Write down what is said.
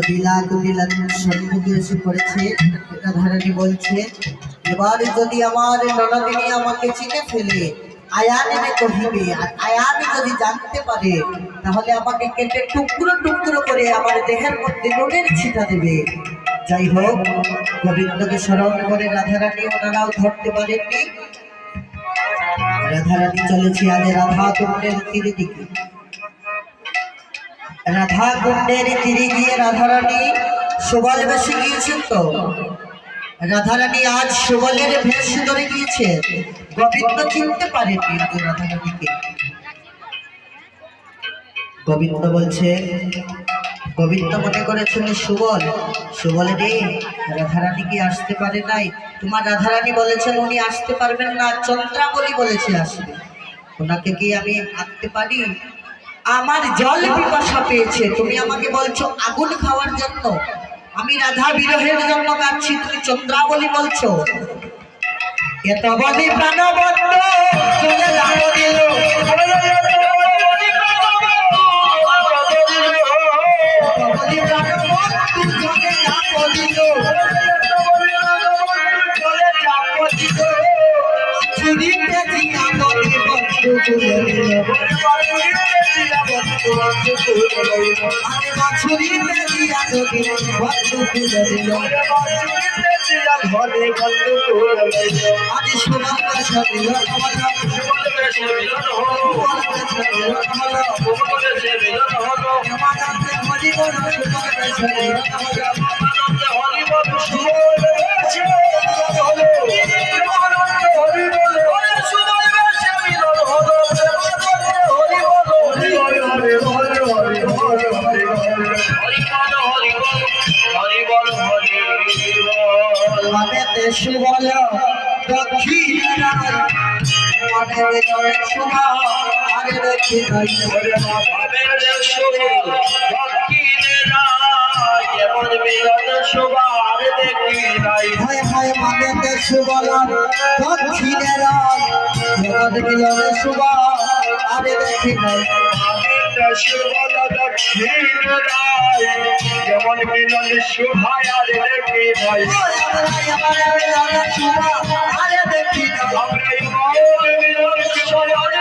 কুটিলা কুটিলা সম্মুখে এসে পড়েছে। রাধারানী বলছে, এবার যদি আমার ননদিনী আমাকে চিনে ফেলে আয়ানে কহিবে, আর আয়ানে যদি জানতে পারে তাহলে আমাকে কেটে টুকরো টুকরো করে আমার দেহের মধ্যে নুনের ছিটা দেবে। যাই হোক, গোবিন্দকে স্মরণ করে রাধারানী ওনারাও ধরতে পারেননি। রাধারানী চলেছে আগে রাধা কুণ্ডের তীরে দিকে। রাধা কুণ্ডের তীরে গিয়ে রাধারানী সুবল বেশে গিয়েছেন। তো রাধারানী আজ সুবলের ভেষ ধরে গিয়েছে। গোবিন্দ চিনতে পারেননি আগে রাধারানীকে। গোবিন্দ বলছে, গোবিন্দ মনে করেছেন সুবল, সুবল রে রাধারানী কি আসতে পারে নাই? তোমার রাধারানী বলেছেন উনি আসতে পারবেন না, চন্দ্রাবলী বলেছে আসবে। ওনাকে কি আমি আনতে পারি? আমার জল পিপাসা পেয়েছে, তুমি আমাকে বলছো আগুন খাওয়ার জন্য, আমি রাধা বিরহের জন্য কাঁদছি, তুমি চন্দ্রাবলী বলছো? এত বলি প্রাণবন্ত চলে যাব দিল, সুবল দক্ষিণ আরে দেখি সুবল দক্ষিণের মিলনে শুভা আরে দেখি নাই। সুবল দক্ষিণ রায় যেমন মিলন শোভায় আরে দেখি নাই। মিলনে শুভা আরে দেখি নাই। আমরা মিলন সবাই